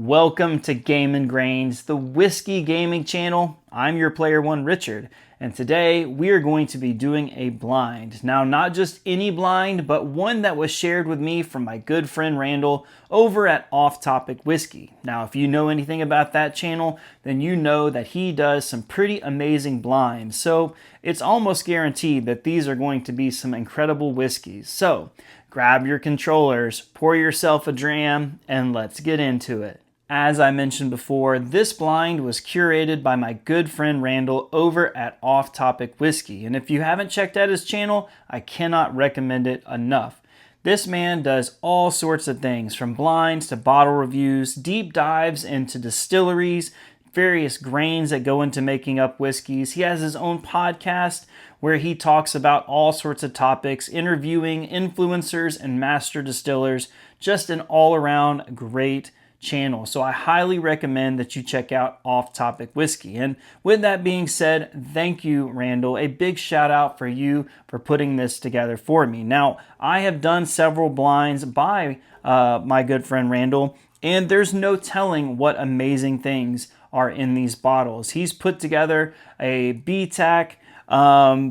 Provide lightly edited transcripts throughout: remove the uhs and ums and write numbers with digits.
Welcome to Game & Grains, the whiskey gaming channel. I'm your player one, Richard, and today we are going to be doing a blind. Now, not just any blind, but one that was shared with me from my good friend Randall over at Off Topic Whiskey. Now, if you know anything about that channel, then you know that he does some pretty amazing blinds. So it's almost guaranteed that these are going to be some incredible whiskeys. So grab your controllers, pour yourself a dram, and let's get into it. As I mentioned before, this blind was curated by my good friend Randall over at Off Topic Whiskey. And if you haven't checked out his channel, I cannot recommend it enough. This man does all sorts of things, from blinds to bottle reviews, deep dives into distilleries, various grains that go into making up whiskeys. He has his own podcast where he talks about all sorts of topics, interviewing influencers and master distillers. Just an all-around great channel. So I highly recommend that you check out Off Topic Whiskey. And with that being said, thank you, Randall. A big shout out for you for putting this together for me. Now, I have done several blinds by my good friend Randall, and there's no telling what amazing things are in these bottles. He's put together a BTAC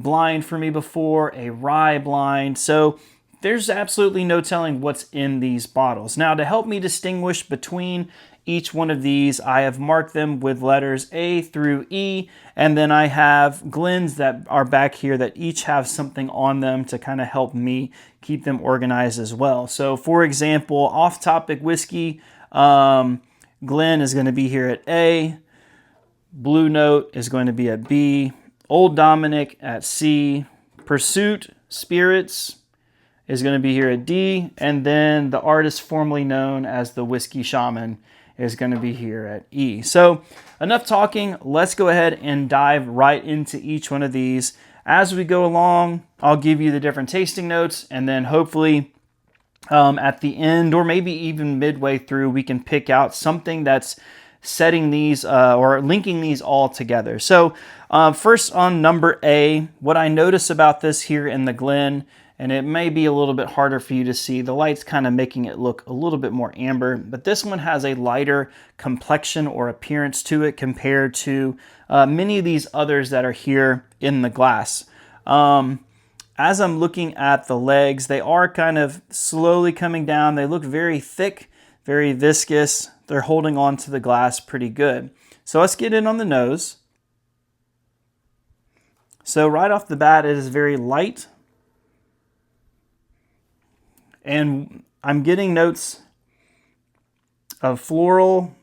blind for me before, a rye blind. So there's absolutely no telling what's in these bottles. Now, to help me distinguish between each one of these, I have marked them with letters A through E, and then I have Glens that are back here that each have something on them to kind of help me keep them organized as well. So, for example, Off Topic Whiskey, Glen is going to be here at A, Blue Note is going to be at B, Old Dominic at C, Pursuit Spirits is going to be here at D, and then the artist formerly known as the Whiskey Shaman is going to be here at E. So enough talking, let's go ahead and dive right into each one of these. As we go along, I'll give you the different tasting notes, and then hopefully at the end, or maybe even midway through, we can pick out something that's setting these or linking these all together. So first on number A, what I notice about this here in the Glen, and it may be a little bit harder for you to see, the light's kind of making it look a little bit more amber, but this one has a lighter complexion or appearance to it compared to many of these others that are here in the glass. As I'm looking at the legs, they are kind of slowly coming down. They look very thick, very viscous. They're holding on to the glass pretty good. So let's get in on the nose. So right off the bat, it is very light. And I'm getting notes of floral,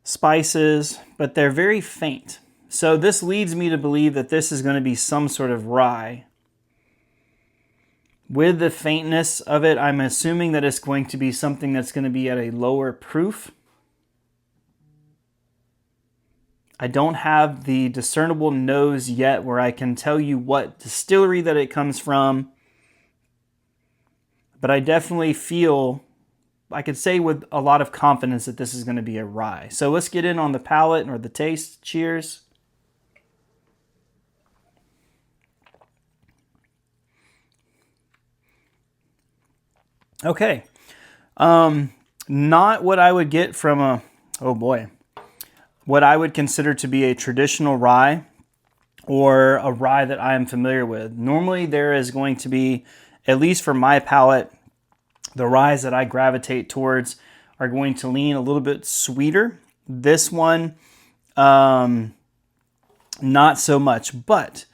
spices, but they're very faint. So this leads me to believe that this is going to be some sort of rye. With the faintness of it, I'm assuming that it's going to be something that's going to be at a lower proof. I don't have the discernible nose yet where I can tell you what distillery that it comes from, but I definitely feel, I could say with a lot of confidence that this is going to be a rye. So let's get in on the palate or the taste. Cheers. Okay. Not what I would get from a, oh boy, what I would consider to be a traditional rye or a rye that I am familiar with. Normally there is going to be, at least for my palate, the ryes that I gravitate towards are going to lean a little bit sweeter. This one, not so much, but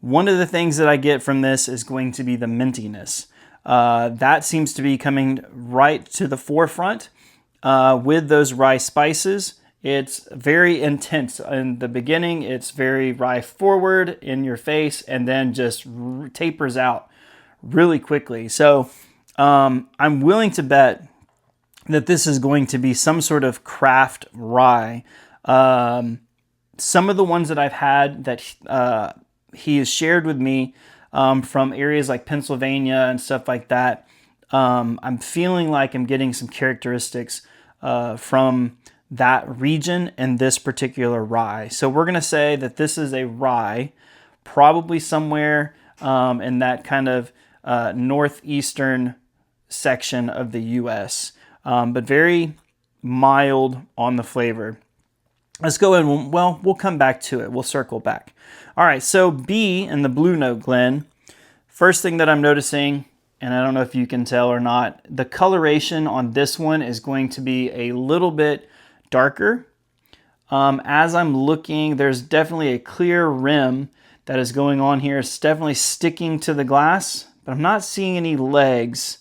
one of the things that I get from this is going to be the mintiness. That seems to be coming right to the forefront with those rye spices. It's very intense. In the beginning, it's very rye forward in your face and then just tapers out really quickly. So I'm willing to bet that this is going to be some sort of craft rye. Some of the ones that I've had that he has shared with me from areas like Pennsylvania and stuff like that, I'm feeling like I'm getting some characteristics from that region and this particular rye. So we're going to say that this is a rye, probably somewhere in that kind of northeastern section of the U.S. but very mild on the flavor. Let's go in. Well, we'll come back to it. We'll circle back. All right, so B in the Blue Note Glen. First thing that I'm noticing, and I don't know if you can tell or not, the coloration on this one is going to be a little bit darker. As I'm looking, there's definitely a clear rim that is going on here. It's definitely sticking to the glass, but I'm not seeing any legs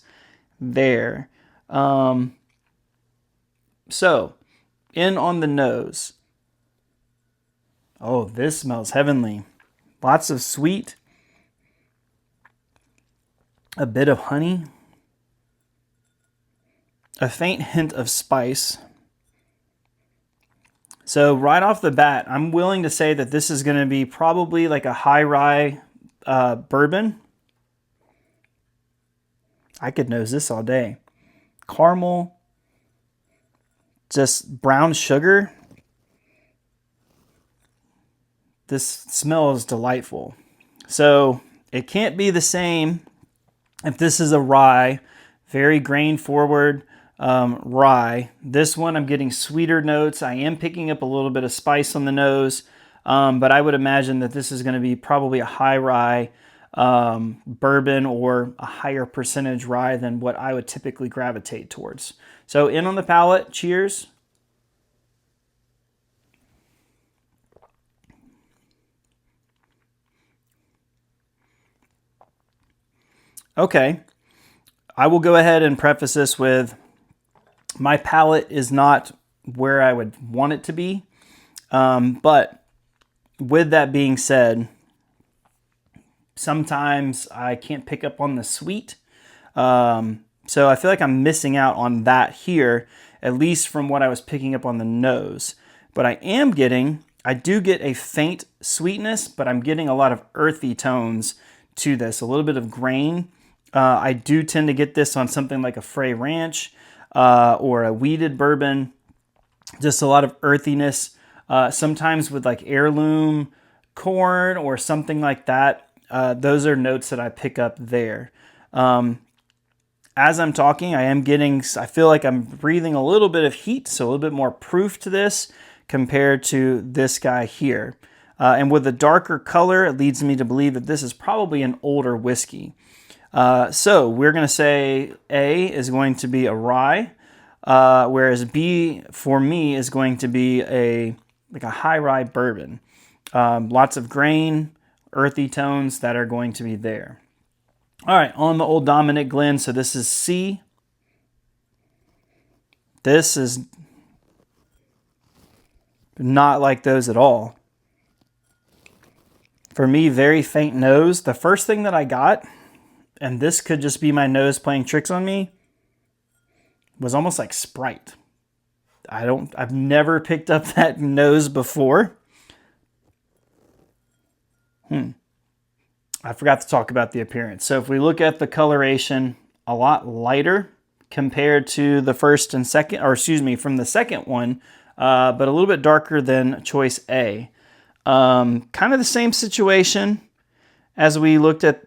there. So, in on the nose. Oh, this smells heavenly. Lots of sweet. A bit of honey. A faint hint of spice. So right off the bat, I'm willing to say that this is going to be probably like a high rye bourbon. I could nose this all day. Caramel. Just brown sugar. This smells delightful. So it can't be the same if this is a rye, very grain forward rye. This one I'm getting sweeter notes. I am picking up a little bit of spice on the nose, but I would imagine that this is going to be probably a high rye bourbon or a higher percentage rye than what I would typically gravitate towards. So in on the palate, cheers. Okay, I will go ahead and preface this with my palate is not where I would want it to be. But with that being said, sometimes I can't pick up on the sweet. So I feel like I'm missing out on that here, at least from what I was picking up on the nose. But I do get a faint sweetness, but I'm getting a lot of earthy tones to this, a little bit of grain. I do tend to get this on something like a Frey Ranch or a weeded bourbon. Just a lot of earthiness. Sometimes with like heirloom corn or something like that. Those are notes that I pick up there. As I'm talking, I feel like I'm breathing a little bit of heat, so a little bit more proof to this compared to this guy here. And with the darker color, it leads me to believe that this is probably an older whiskey. So we're going to say A is going to be a rye, whereas B for me is going to be a high rye bourbon. Lots of grain, earthy tones that are going to be there. All right, on the Old Dominick Glen, so this is C. This is not like those at all. For me, very faint nose. The first thing that I got, and this could just be my nose playing tricks on me, was almost like Sprite. I've never picked up that nose before. I forgot to talk about the appearance. So if we look at the coloration, a lot lighter compared to the first and second, or excuse me, from the second one, but a little bit darker than choice A. Kind of the same situation as we looked at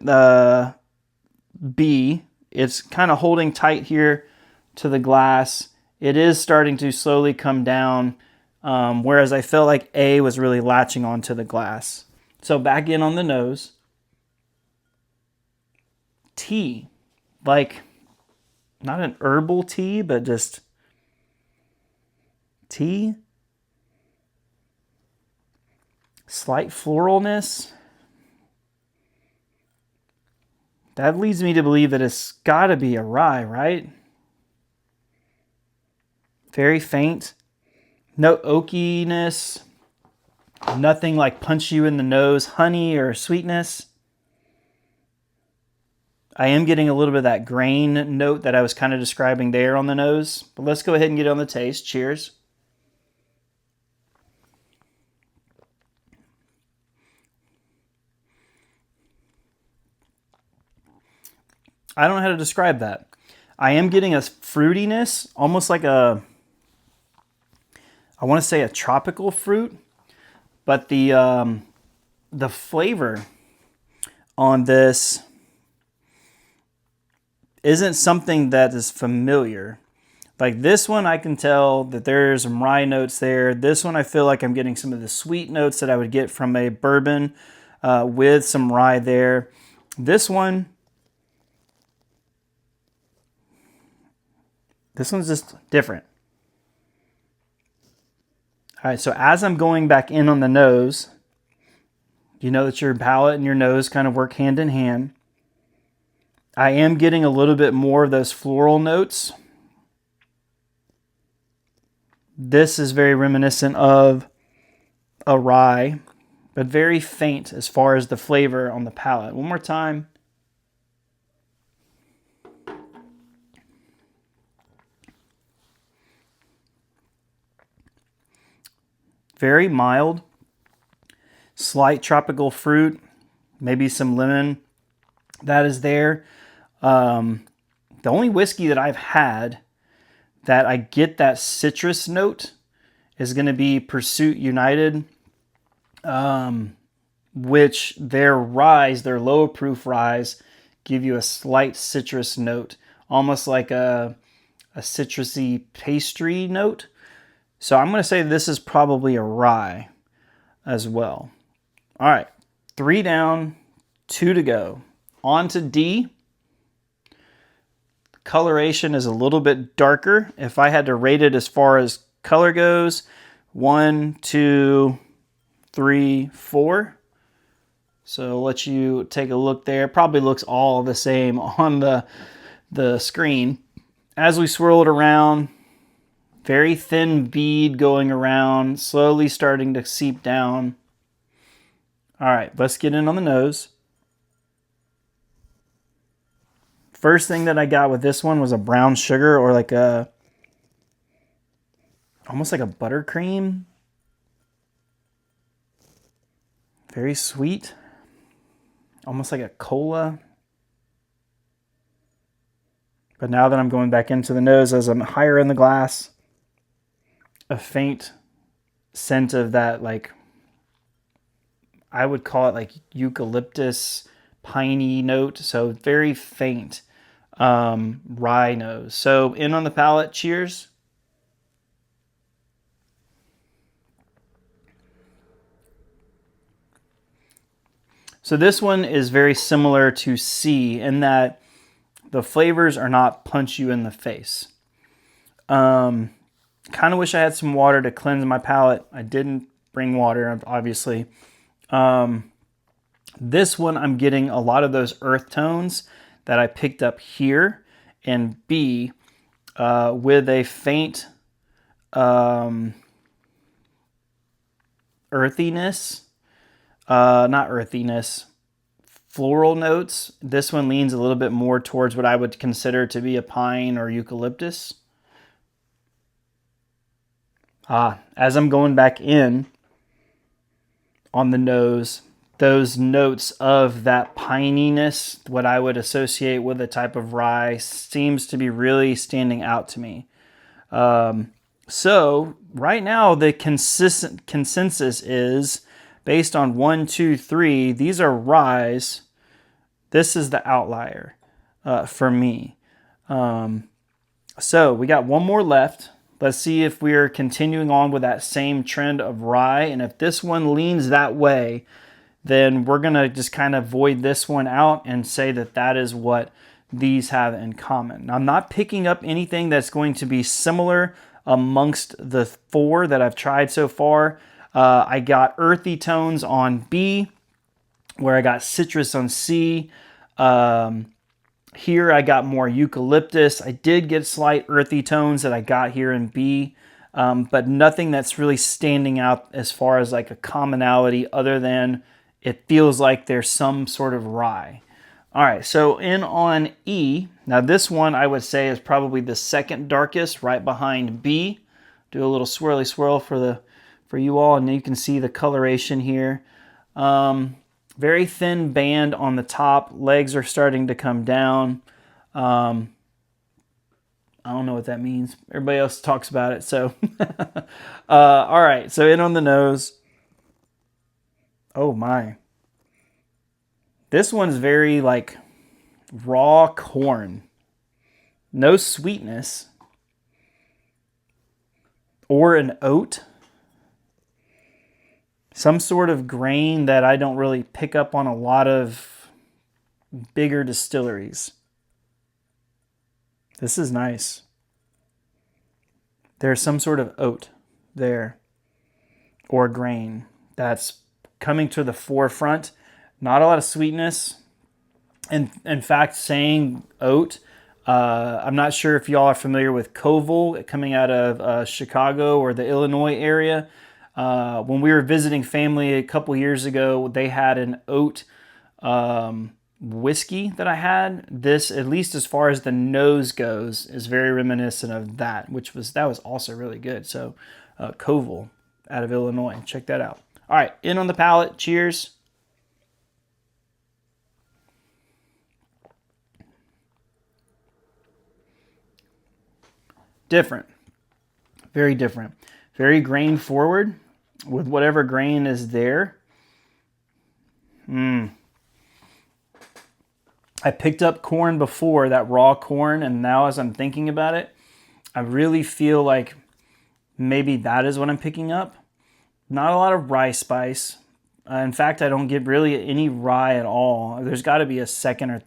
B. It's kind of holding tight here to the glass. It is starting to slowly come down, whereas I felt like A was really latching onto the glass. So back in on the nose. Tea, like not an herbal tea, but just tea. Slight floralness. That leads me to believe that it's got to be a rye, right? Very faint. No oakiness. Nothing like punch you in the nose, honey or sweetness. I am getting a little bit of that grain note that I was kind of describing there on the nose. But let's go ahead and get it on the taste. Cheers. I don't know how to describe that. I am getting a fruitiness, almost like I want to say a tropical fruit, but the flavor on this isn't something that is familiar. Like this one, I can tell that there's some rye notes there. This one, I feel like I'm getting some of the sweet notes that I would get from a bourbon with some rye there. This one's just different. All right, so as I'm going back in on the nose, you know that your palate and your nose kind of work hand in hand. I am getting a little bit more of those floral notes. This is very reminiscent of a rye, but very faint as far as the flavor on the palate. One more time. Very mild, slight tropical fruit, maybe some lemon that is there. The only whiskey that I've had that I get that citrus note is going to be Pursuit United, which their ryes, their low proof ryes, give you a slight citrus note, almost like a citrusy pastry note. So I'm going to say this is probably a rye as well. All right, 3 down, 2 to go. On to D. Coloration is a little bit darker. If I had to rate it as far as color goes, 1, 2, 3, 4. So I'll let you take a look there. Probably looks all the same on the screen. As we swirl it around, very thin bead going around, slowly starting to seep down. All right, let's get in on the nose. First thing that I got with this one was a brown sugar, or like almost like a buttercream. Very sweet. Almost like a cola. But now that I'm going back into the nose as I'm higher in the glass, a faint scent of that, like, I would call it like eucalyptus, piney note. So very faint rye nose. So in on the palate, cheers. So this one is very similar to C in that the flavors are not punch you in the face. Kind of wish I had some water to cleanse my palate. I didn't bring water, obviously. This one, I'm getting a lot of those earth tones that I picked up here in B with a faint earthiness. Not earthiness, floral notes. This one leans a little bit more towards what I would consider to be a pine or eucalyptus. As I'm going back in on the nose, those notes of that pininess, what I would associate with a type of rye, seems to be really standing out to me. So right now the consensus is based on 1, 2, 3. These are ryes. This is the outlier for me. So we got one more left. Let's see if we're continuing on with that same trend of rye. And if this one leans that way, then we're going to just kind of void this one out and say that that is what these have in common. Now, I'm not picking up anything that's going to be similar amongst the 4 that I've tried so far. I got earthy tones on B, where I got citrus on C. Here I got more eucalyptus. I did get slight earthy tones that I got here in B, but nothing that's really standing out as far as like a commonality other than it feels like there's some sort of rye. All right, so in on E. Now this one I would say is probably the second darkest, right behind B. Do a little swirly swirl for you all, and you can see the coloration here. Very thin band on the top. Legs are starting to come down. I don't know what that means. Everybody else talks about it, so. All right, so in on the nose. Oh my. This one's very like raw corn. No sweetness. or an oat. Some sort of grain that I don't really pick up on a lot of bigger distilleries. This is nice. There's some sort of oat there, or grain that's coming to the forefront. Not a lot of sweetness. And in fact, saying oat, I'm not sure if y'all are familiar with Koval coming out of Chicago or the Illinois area. When we were visiting family a couple years ago, they had an oat whiskey that I had. This, at least as far as the nose goes, is very reminiscent of that, that was also really good. So Koval out of Illinois, check that out. All right, in on the palate. Cheers. Different, very different, very grain forward with whatever grain is there. I picked up corn before, that raw corn, and now as I'm thinking about it, I really feel like maybe that is what I'm picking up. Not a lot of rye spice. In fact, I don't get really any rye at all. There's got to be a second or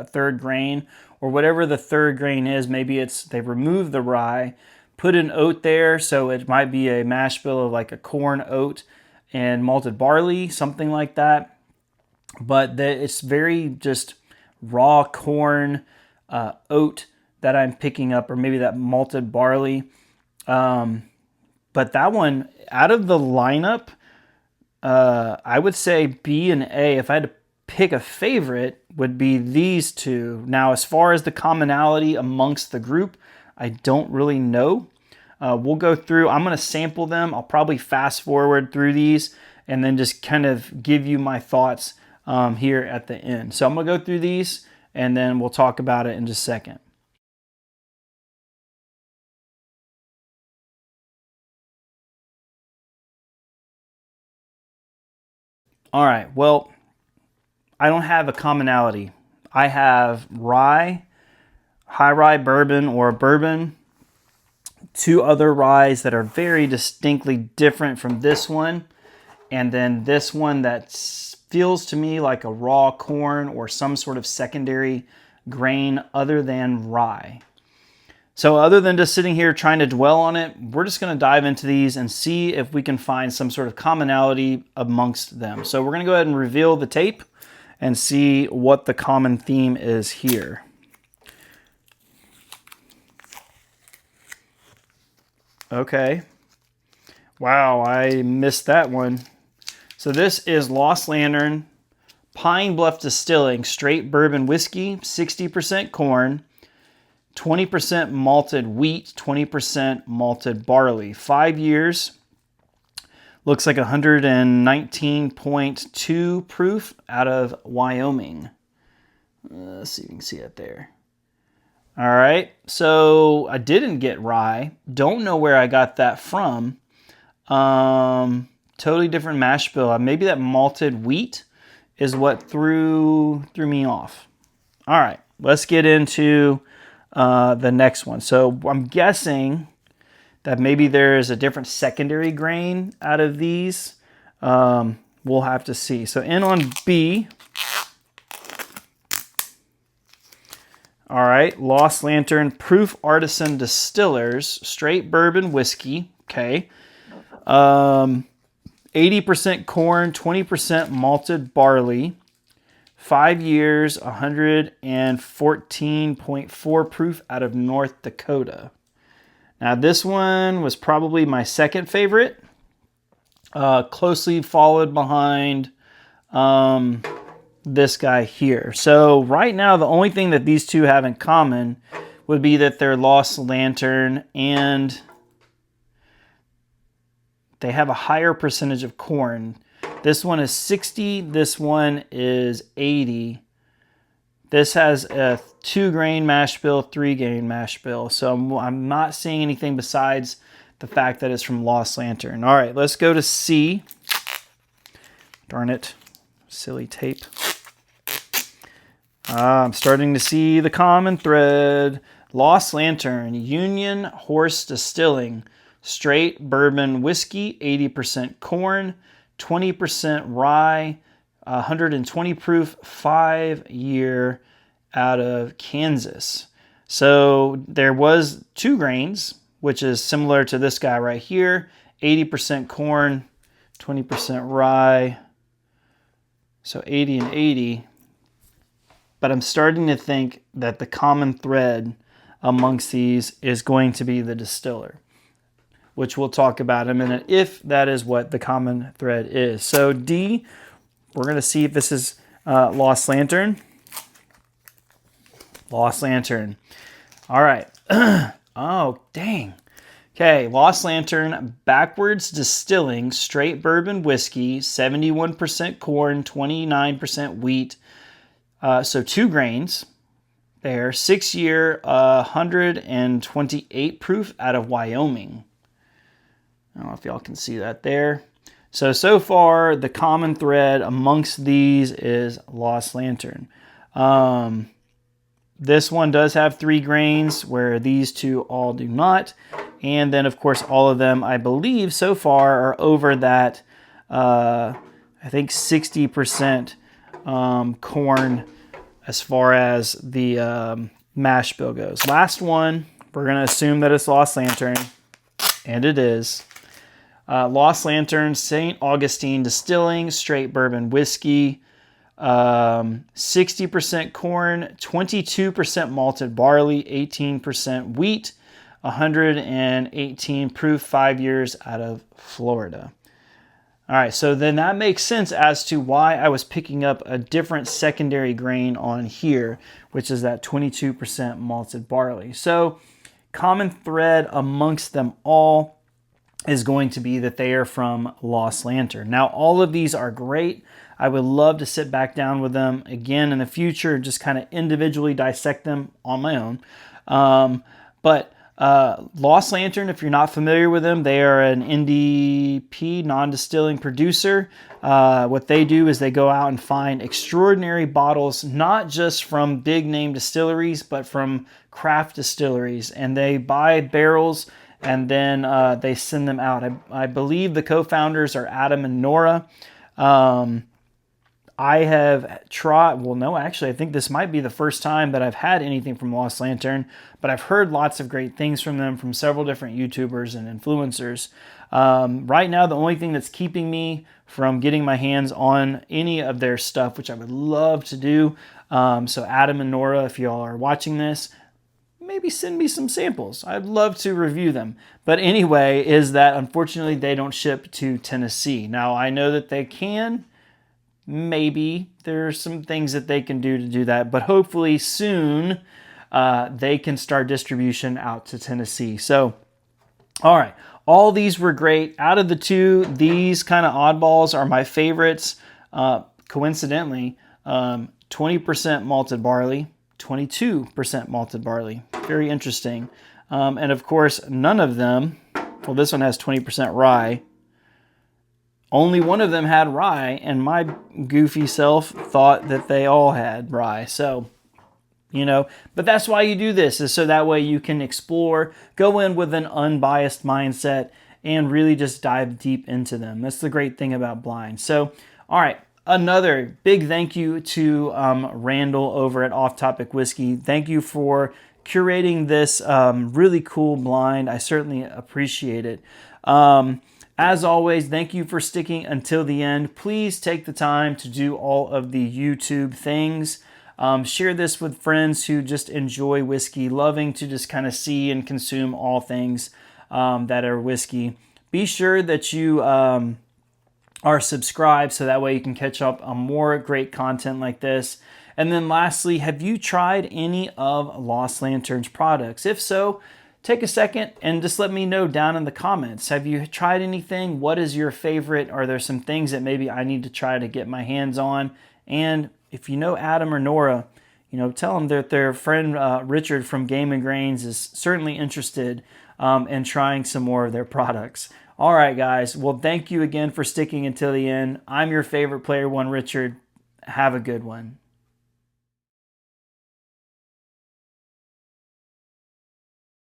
third grain, or whatever the third grain is. Maybe they've removed the rye, put an oat there, so it might be a mash bill of like a corn, oat, and malted barley, something like that. But it's very just raw corn, oat that I'm picking up, or maybe that malted barley. But that one, out of the lineup, I would say B and A, if I had to pick a favorite, would be these two. Now, as far as the commonality amongst the group, I don't really know. We'll go through, I'm going to sample them. I'll probably fast forward through these and then just kind of give you my thoughts here at the end. So I'm going to go through these and then we'll talk about it in just a second. All right, well, I don't have a commonality. I have rye, high rye bourbon or bourbon, two other ryes that are very distinctly different from this one, and then this one that feels to me like a raw corn or some sort of secondary grain other than rye. So other than just sitting here trying to dwell on it, we're just going to dive into these and see if we can find some sort of commonality amongst them. So we're going to go ahead and reveal the tape and see what the common theme is here. Okay. Wow, I missed that one. So this is Lost Lantern Pine Bluff Distilling Straight Bourbon Whiskey, 60% corn, 20% malted wheat, 20% malted barley. 5 years. Looks like 119.2 proof out of Wyoming. Let's see if you can see it there. All right, so I didn't get rye. Don't know where I got that from. Totally different mash bill. Maybe that malted wheat is what threw me off. All right, let's get into the next one. So I'm guessing that maybe there is a different secondary grain out of these. We'll have to see. So in on B. All right, Lost Lantern Proof Artisan Distillers Straight Bourbon Whiskey. Okay. 80% corn, 20% malted barley. 5 years, 114.4 proof out of North Dakota. Now this one was probably my second favorite, closely followed behind this guy here. So right now the only thing that these two have in common would be that they're Lost Lantern and they have a higher percentage of corn. This one is 60, this one is 80. This has a 2-grain mash bill, 3-grain mash bill. So I'm not seeing anything besides the fact that it's from Lost Lantern. All right, let's go to C. Darn it, silly tape. I'm starting to see the common thread. Lost Lantern, Union Horse Distilling, straight bourbon whiskey, 80% corn, 20% rye, 120 proof, 5-year out of Kansas. So there was 2 grains, which is similar to this guy right here, 80% corn, 20% rye, so 80 and 80. But I'm starting to think that the common thread amongst these is going to be the distiller, which we'll talk about in a minute, if that is what the common thread is. So D, we're going to see if this is Lost Lantern. Lost Lantern. All right. Oh, dang. Okay, Lost Lantern, backwards distilling, straight bourbon whiskey, 71% corn, 29% wheat. So 2 grains there, 6-year, 128 proof out of Wyoming. I don't know if y'all can see that there. So far, the common thread amongst these is Lost Lantern. This one does have 3 grains, where these 2 all do not. And then, of course, all of them, I believe, so far are over that, I think, 60% corn as far as the mash bill goes. Last one, we're going to assume that it's Lost Lantern, and it is. Lost Lantern, St. Augustine Distilling, straight bourbon whiskey, 60% corn, 22% malted barley, 18% wheat, 118 proof, 5 years out of Florida. All right, so then that makes sense as to why I was picking up a different secondary grain on here, which is that 22% malted barley. So common thread amongst them all is going to be that they are from Lost Lantern. Now, all of these are great. I would love to sit back down with them again in the future, just kind of individually dissect them on my own. But Lost Lantern, if you're not familiar with them, they are an NDP, non-distilling producer. What they do is they go out and find extraordinary bottles, not just from big name distilleries, but from craft distilleries. And they buy barrels and then they send them out. I believe the co-founders are Adam and Nora. I have tried, well, no, actually, I think this might be the first time that I've had anything from Lost Lantern, but I've heard lots of great things from them from several different YouTubers and influencers. Right now, the only thing that's keeping me from getting my hands on any of their stuff, which I would love to do, so Adam and Nora, if y'all are watching this, maybe send me some samples. I'd love to review them. But anyway, is that unfortunately they don't ship to Tennessee. Now, I know that they can. Maybe there's some things that they can do to do that, but hopefully soon they can start distribution out to Tennessee. So, all right, all these were great. Out of the 2, these kind of oddballs are my favorites. Coincidentally, 20% malted barley, 22% malted barley. Very interesting. And of course, none of them, well, this one has 20% rye. Only one of them had rye, and my goofy self thought that they all had rye. So, you know, but that's why you do this, is so that way you can explore, go in with an unbiased mindset, and really just dive deep into them. That's the great thing about blind. So, all right, another big thank you to Randall over at Off Topic Whiskey. Thank you for curating this really cool blind. I certainly appreciate it. As always, thank you for sticking until the end. Please take the time to do all of the YouTube things. Share this with friends who just enjoy whiskey, loving to just kind of see and consume all things that are whiskey. Be sure that you are subscribed so that way you can catch up on more great content like this. And then lastly, have you tried any of Lost Lantern's products? If so, take a second and just let me know down in the comments. Have you tried anything? What is your favorite? Are there some things that maybe I need to try to get my hands on? And if you know Adam or Nora, you know, tell them that their friend Richard from Game and Grains is certainly interested in trying some more of their products. All right, guys. Well, thank you again for sticking until the end. I'm your favorite player one, Richard. Have a good one.